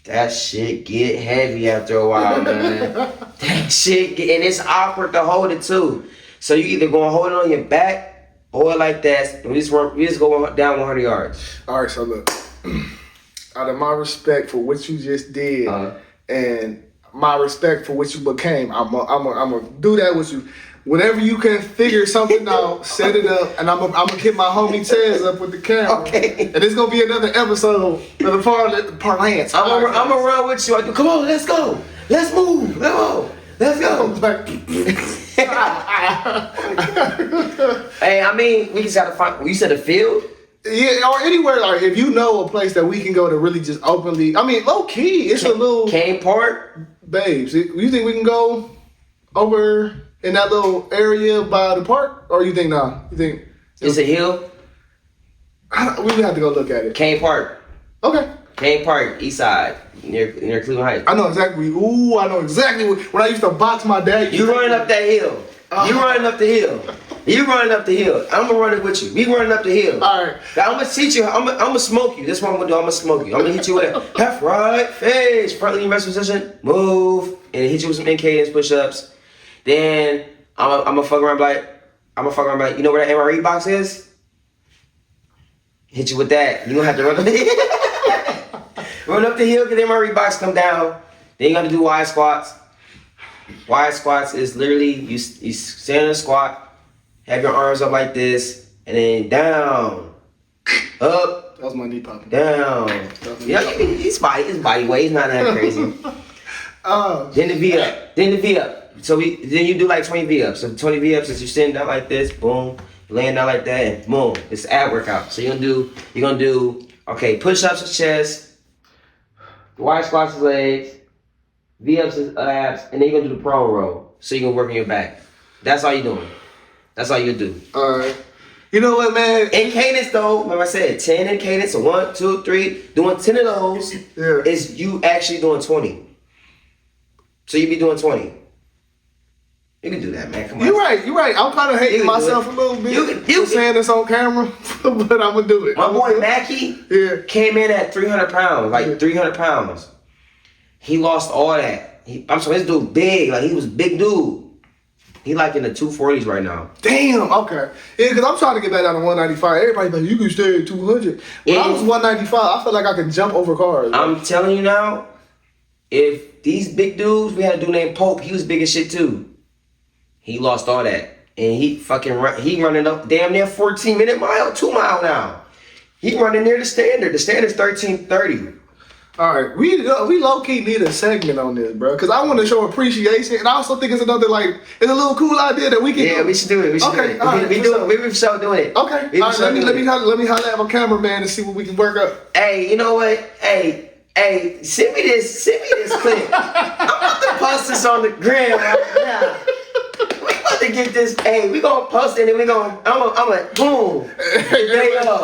Speaker 2: That shit get heavy after a while, man. That shit and it's awkward to hold it too. So you either gonna hold it on your back or like that. We just go down 100 yards.
Speaker 1: All right, so look, out of my respect for what you just did and my respect for what you became, I'm gonna do that with you. Whenever you can figure something out, set it up, and I'm gonna hit my homie Tez up with the camera. Okay. And it's gonna be another episode of the Parlance.
Speaker 2: I'm gonna run with you. Come on, let's go. Let's move. Let's go. Hey, I mean, we just gotta find. You said a field.
Speaker 1: Yeah, or anywhere, like if you know a place that we can go to really just openly. I mean, low key, it's a little.
Speaker 2: Cane Park.
Speaker 1: Babes, you think we can go over in that little area by the park, or you think nah? You think
Speaker 2: it's a hill?
Speaker 1: We would have to go look at it.
Speaker 2: Cane Park.
Speaker 1: Okay.
Speaker 2: Cane Park, East Side, near Cleveland Heights.
Speaker 1: I know exactly. I know exactly when I used to box my dad.
Speaker 2: You running up that hill? You running up the hill? You running up the hill? I'm gonna run it with you. We running up the hill.
Speaker 1: All right.
Speaker 2: I'm gonna teach you. I'm gonna smoke you. This is what I'm gonna do. I'm gonna smoke you. I'm gonna hit you with a left, right, face, front lean rest position, move, and hit you with some in cadence push-ups. Then I'm gonna fuck around like you know where that MRE box is? Hit you with that. You gonna have to run up the hill. Run up the hill, get the MRE box, come down. Then you gotta do wide squats. Wide squats is literally you stand in a squat, have your arms up like this, and then down, up.
Speaker 1: That was my knee popping.
Speaker 2: Down. Yeah, his body weight is not that crazy. Then the V up. Then the V up. So then you do like 20 V ups. So 20 V ups is you sitting down like this, boom, laying down like that, and boom. It's an ab workout. So you're gonna do okay, push ups is chest, wide squats is legs, V ups is abs, and then you're gonna do the prone row. So you're gonna work on your back. That's all you're doing. That's all you do.
Speaker 1: Alright. You know what, man?
Speaker 2: In cadence though, like I said, 10 in cadence, so 1, 2, 3, doing 10 of those is you actually doing 20. So you be doing 20. You can do that, man. Come on.
Speaker 1: You're right. I'm kind of hating myself a little bit for saying this on camera, but I'm gonna do it.
Speaker 2: My boy Mackie came in at 300 pounds, like 300 pounds. He lost all that. I'm sorry, this dude big, like he was a big dude. He like in the 240s right now.
Speaker 1: Damn, okay. Yeah, because I'm trying to get back down to 195. Everybody's like, you can stay at 200. When I was 195, I felt like I could jump over cars.
Speaker 2: I'm telling you now, if these big dudes, we had a dude named Pope, he was big as shit too. He lost all that. And he running up damn near 14-minute mile, 2 mile now. He running near the standard. The standard's 13:30.
Speaker 1: All right, we low-key need a segment on this, bro, because I want to show appreciation, and I also think it's another, like, it's a little cool idea that we can
Speaker 2: do. We should do it. We should do it. Right, we for sure doing it.
Speaker 1: Okay, all right, let me holler at my cameraman and see what we can work up.
Speaker 2: Hey, you know what? Hey, send me this clip. I'm about to post this on the gram right now. We about to get this. Hey, we gonna post it and I'm like, boom. There you go.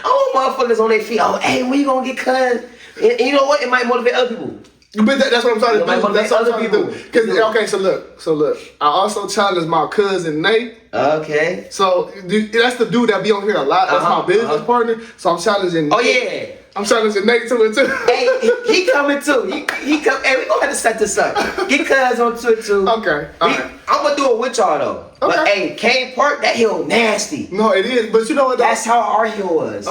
Speaker 2: I want motherfuckers on their feet. Oh, hey, when you gonna get cut? And you know what? It might motivate other people.
Speaker 1: But that's what I'm trying to do.
Speaker 2: That's what I'm trying to do.
Speaker 1: Okay, so look. I also challenged my cousin Nate.
Speaker 2: Okay.
Speaker 1: So that's the dude that be on here a lot. That's my business partner. So I'm challenging.
Speaker 2: Oh yeah.
Speaker 1: I'm challenging Nate to it too.
Speaker 2: Hey, he coming too. He come. Hey, we gonna have to set this up. Get cuz on to it too.
Speaker 1: Okay. Right.
Speaker 2: I'm gonna do it with y'all though. Okay. But hey, Cane Park, that hill nasty.
Speaker 1: No, it is. But you know what?
Speaker 2: That's how our hill was.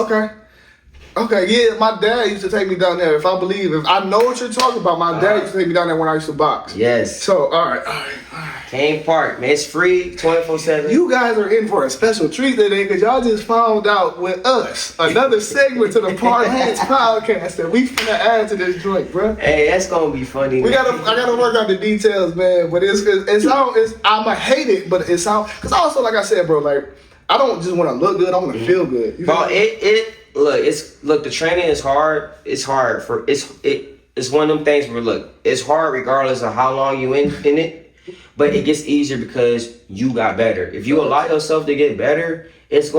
Speaker 1: Okay, yeah, my dad used to take me down there. If I know what you're talking about, my dad used to take me down there when I used to box.
Speaker 2: Yes.
Speaker 1: So, all right.
Speaker 2: Cane Park, man, it's free, 24/7.
Speaker 1: You guys are in for a special treat today because y'all just found out with us another segment to the Parlance podcast that we finna add to this joint, bro.
Speaker 2: Hey, that's gonna be funny.
Speaker 1: I gotta work out the details, man. But I'ma hate it, but it sounds because also like I said, bro, like I don't just want to look good. I want to feel good. You
Speaker 2: bro, Look, the training is hard. It's hard it's one of them things where it's hard regardless of how long you in it, but it gets easier because you got better. If you allow yourself to get better, it's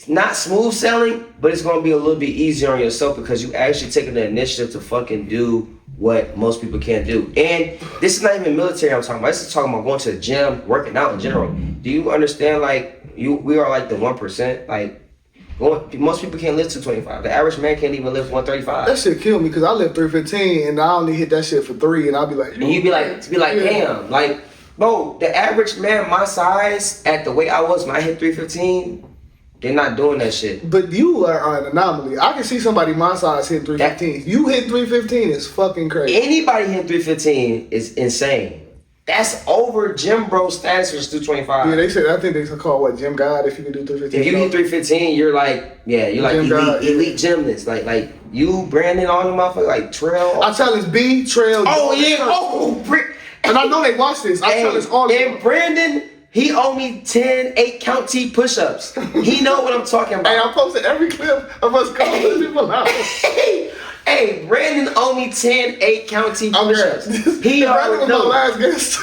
Speaker 2: not smooth sailing, but it's gonna be a little bit easier on yourself because you actually taking the initiative to fucking do what most people can't do. And this is not even military I'm talking about. This is talking about going to the gym, working out in general. Do you understand, like, we are like the 1%. Like most people can't live 225. The average man can't even live 135.
Speaker 1: That shit killed me because I live 315 and I only hit that shit for 3, and I'll be like,
Speaker 2: and you'd be like, damn, like, bro, the average man my size at the weight I was when I hit 315, they're not doing that shit.
Speaker 1: But you are an anomaly. I can see somebody my size hit 315. You hit 315 is fucking crazy.
Speaker 2: Anybody hit 315 is insane. That's over gym bro status, which is 225.
Speaker 1: Yeah, they said, I think they call what, gym god if you can do 315.
Speaker 2: If you hit 315, you're like elite gymnast. Like you, Brandon, all the motherfuckers, like Trail.
Speaker 1: I challenge B, Trail.
Speaker 2: Oh yeah,
Speaker 1: and I know they watch this. I challenge all of them.
Speaker 2: And Brandon, he owe me 10 8-count T push-ups. He know what I'm talking about.
Speaker 1: Hey, I'm posting every clip of us calling people out.
Speaker 2: Hey, Brandon owe me 10 8-count T push-ups.
Speaker 1: He already know. My last guest.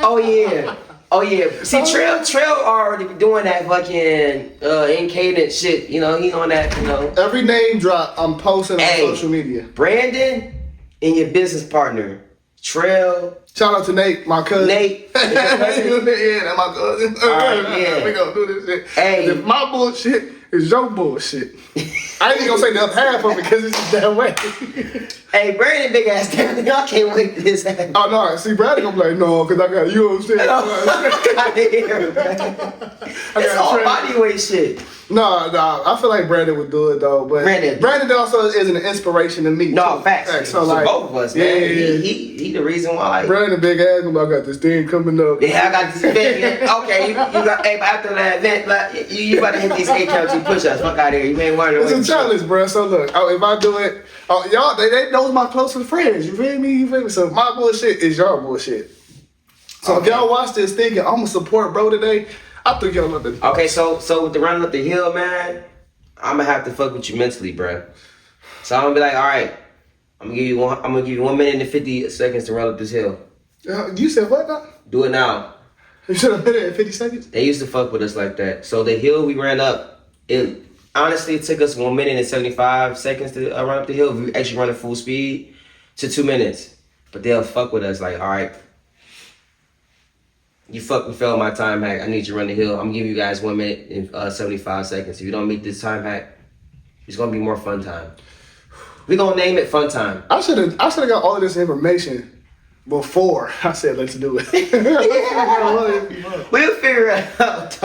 Speaker 2: Oh yeah. See, Trail already be doing that fucking in cadence shit. You know, he on that. You know,
Speaker 1: every name drop I'm posting on social media.
Speaker 2: Brandon and your business partner, Trail.
Speaker 1: Shout out to Nate, my cousin.
Speaker 2: Nate.
Speaker 1: Yeah, that's my cousin.
Speaker 2: Yeah.
Speaker 1: We gonna do this shit.
Speaker 2: Hey.
Speaker 1: If my bullshit is your bullshit. I ain't gonna say the other half of it because it's just that way.
Speaker 2: Hey, Brandon, big ass damn, y'all can't wait for this happen.
Speaker 1: Oh no, see, Brandon gonna be like, no, because I got you understand.
Speaker 2: It's all body weight shit.
Speaker 1: No, I feel like Brandon would do it though, but Brandon also is an inspiration to me.
Speaker 2: No,
Speaker 1: too.
Speaker 2: facts.
Speaker 1: So like
Speaker 2: both of us, man.
Speaker 1: Yeah.
Speaker 2: He the reason why. Like,
Speaker 1: Brandon, big ass, I got this thing coming up.
Speaker 2: Yeah, I got this event. Okay, you got. Hey, but after that event, like, you about to hit these 8-count push-ups. Fuck out of here. You ain't wondering.
Speaker 1: It's a challenge, bro. So look, if I do it, y'all, they those my closest friends. You feel me? So my bullshit is your bullshit. So if y'all watch this thinking I'm gonna support bro today, I think y'all nothing.
Speaker 2: Okay, so with the running up the hill, man, I'm gonna have to fuck with you mentally, bro. So I'm gonna be like, all right, I'm gonna give you 1 minute and 50 seconds to run up this hill.
Speaker 1: You said what now?
Speaker 2: Do it now.
Speaker 1: You said a minute and 50 seconds?
Speaker 2: They used to fuck with us like that. So the hill we ran up, it took us 1 minute and 75 seconds to run up the hill. If we actually run at full speed to 2 minutes. But they'll fuck with us like, all right, you fucking failed my time hack. I need you to run the hill. I'm gonna give you guys 1 minute and 75 seconds. If you don't meet this time hack, it's gonna be more fun time. We're gonna name it fun time.
Speaker 1: I should have got all of this information before I said let's do it.
Speaker 2: We'll figure it out.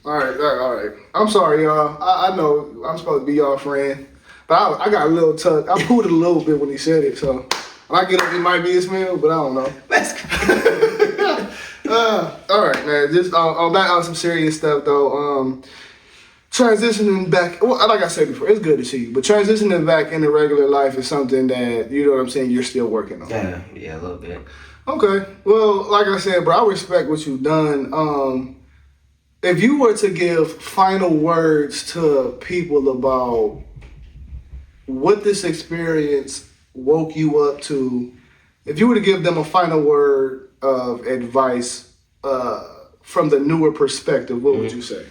Speaker 1: All right. I'm sorry, y'all. I know I'm supposed to be y'all friend, but I got a little tug. I pulled it a little bit when he said it, so when I get up, it might be a smell, but I don't know.
Speaker 2: That's
Speaker 1: all right, man. Just back on some serious stuff though. Transitioning back, well, like I said before, it's good to see you, but transitioning back into regular life is something that, you know what I'm saying, you're still working on.
Speaker 2: Yeah, a little bit.
Speaker 1: Okay. Well, like I said, bro, I respect what you've done. If you were to give final words to people about what this experience woke you up to, if you were to give them a final word of advice from the newer perspective, what would you say?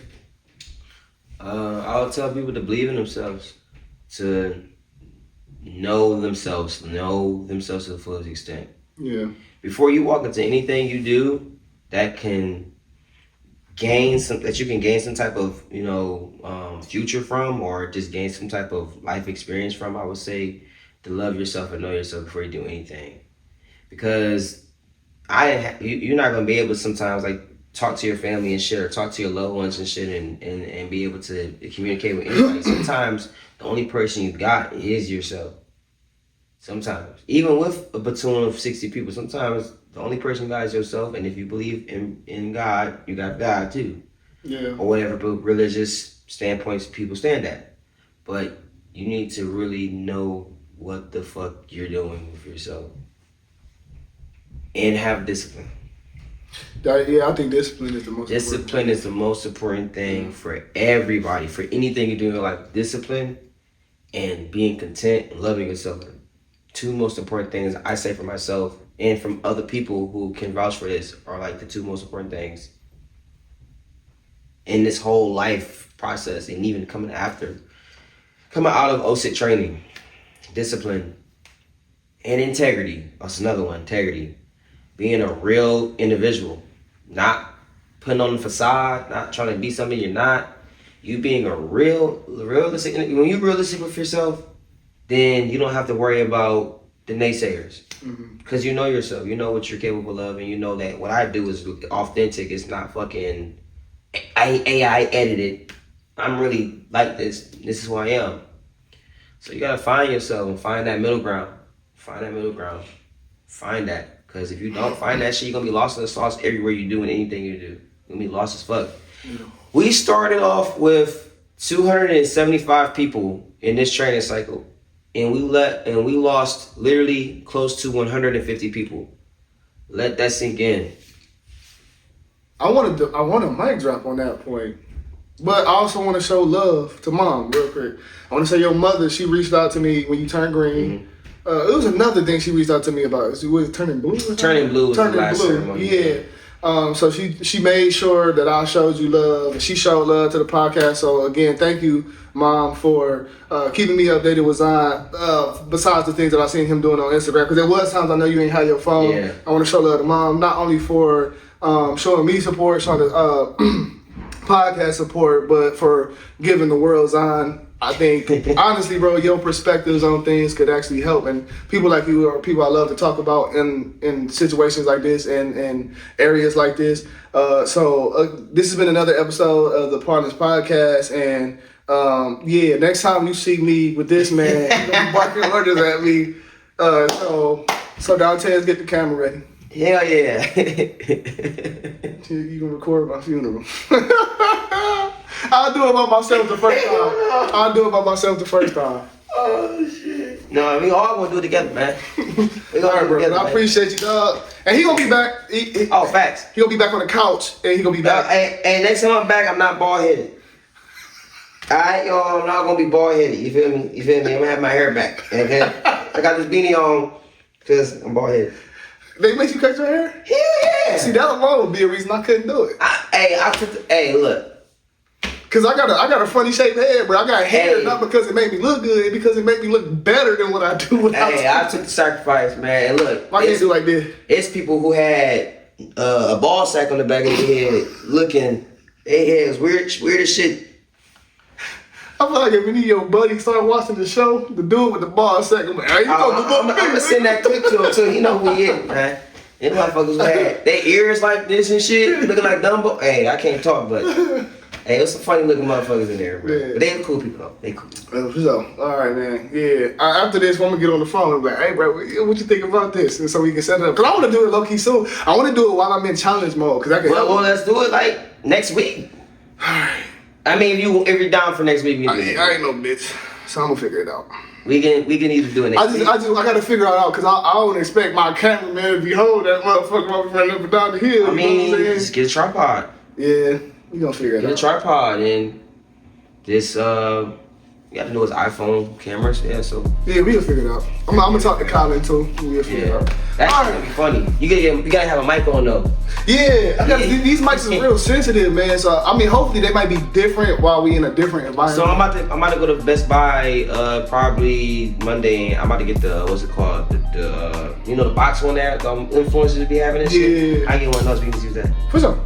Speaker 2: I would tell people to believe in themselves, to know themselves to the fullest extent.
Speaker 1: Yeah.
Speaker 2: Before you walk into anything you do that you can gain some type of, future from, or just gain some type of life experience from, I would say to love yourself and know yourself before you do anything. Because you're not gonna be able to sometimes like talk to your family and shit, or talk to your loved ones and shit, and be able to communicate with anybody. Sometimes the only person you got is yourself. Sometimes, even with a platoon of 60 people, sometimes the only person you got is yourself. And if you believe in God, you got God too.
Speaker 1: Yeah.
Speaker 2: Or whatever religious standpoints people stand at. But you need to really know what the fuck you're doing with yourself. And have discipline.
Speaker 1: Yeah, I think discipline is the most
Speaker 2: Discipline is the most important thing for everybody, for anything you do in life. Discipline and being content and loving yourself. Two most important things I say for myself and from other people who can vouch for this are like the two most important things in this whole life process, and even coming out of OSIT training. Discipline and integrity. That's another one, integrity. Being a real individual, not putting on the facade, not trying to be something you're not. You being a realistic. When you're realistic with yourself, then you don't have to worry about the naysayers. Because you know yourself. You know what you're capable of, and you know that what I do is authentic. It's not fucking AI edited. I'm really like this. This is who I am. So you gotta find yourself and find that middle ground. Find that. Because if you don't find that shit, you're gonna be lost in the sauce everywhere you do and anything you do. You're gonna be lost as fuck. We started off with 275 people in this training cycle, and we lost literally close to 150 people. Let that sink in.
Speaker 1: I want a mic drop on that point, but I also want to show love to Mom real quick. I want to say your mother. She reached out to me when you turned green. It was another thing she reached out to me about. Was it turning blue?
Speaker 2: Turning blue was the last ceremony.
Speaker 1: Yeah. So she made sure that I showed you love, and she showed love to the podcast. So again, thank you, Mom, for keeping me updated with Zon. Besides the things that I seen him doing on Instagram, because there was times I know you ain't had your phone.
Speaker 2: Yeah.
Speaker 1: I want to show love to Mom, not only for showing me support, showing the podcast support, but for giving the world Zon. I think, honestly, bro, your perspectives on things could actually help. And people like you are people I love to talk about in situations like this and areas like this. So this has been another episode of the Parlance Podcast. And next time you see me with this man, you're going to be barking orders at me. So Dantes, get the camera ready.
Speaker 2: Hell yeah.
Speaker 1: You can record my funeral. I'll do it by myself the first time.
Speaker 2: Oh shit. No, we all gonna do it together, man. We
Speaker 1: all right, bro. Together, I appreciate you, dog. And he gonna be back.
Speaker 2: Facts.
Speaker 1: He gonna be back on the couch, and he gonna be back.
Speaker 2: And next time I'm back, I'm not bald headed. Alright, y'all, I'm not gonna be bald headed. You feel me? I'm gonna have my hair back. Okay? I got this beanie on because I'm bald headed.
Speaker 1: They make you cut your hair?
Speaker 2: Hell yeah.
Speaker 1: See, that alone would be a reason I couldn't do it.
Speaker 2: Look.
Speaker 1: Cause I got a funny shaped head, bro. I got hair not because it made me look good, because it made me look better than what I do without it.
Speaker 2: I took the sacrifice, man. And look,
Speaker 1: why can't do like this?
Speaker 2: It's people who had a ball sack on the back of their head, looking. Their heads weird as shit.
Speaker 1: I feel like if any of your buddies start watching the show, the dude with the ball sack, I'm like, hey,
Speaker 2: I'm gonna send that clip to him so he know who he is, man. Them motherfuckers who had their ears like this and shit, looking like Dumbo. Hey, I can't talk, but. Hey, there's some funny looking motherfuckers in there, bro. Yeah. But they cool people though. They cool.
Speaker 1: So, all right, man. Yeah. After this, I'm gonna get on the phone and be like, hey, bro, what you think about this? And so we can set it up. Cause I want to do it low key soon. I want to do it while I'm in challenge mode. Cause I can.
Speaker 2: Well, let's do it like next week.
Speaker 1: All right.
Speaker 2: I mean, if you're down for next week, we
Speaker 1: I ain't no bitch, so I'm gonna figure it out.
Speaker 2: We can either do it next week. I
Speaker 1: gotta figure it out because I don't expect my cameraman to behold that motherfucker running up and down the hill.
Speaker 2: I mean, just get a tripod.
Speaker 1: Yeah. We gonna figure it out.
Speaker 2: Get a tripod and this you got to know his iPhone cameras, yeah. So
Speaker 1: yeah, we'll figure it out. I'm gonna talk to Collin too. We'll figure it out.
Speaker 2: That's gonna be funny. You gotta have a mic on though.
Speaker 1: Yeah, these mics is real sensitive, man. So I mean, hopefully they might be different while we in a different environment.
Speaker 2: So I'm about to go to Best Buy probably Monday. I'm about to get the what's it called the the box one there the influencers be having and shit. Yeah, I get one of those. We can use that
Speaker 1: for sure.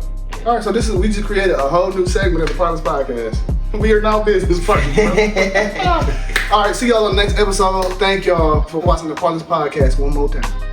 Speaker 1: All right, so we just created a whole new segment of the Parlance Podcast. We are now business partners. All right, see y'all on the next episode. Thank y'all for watching the Parlance Podcast one more time.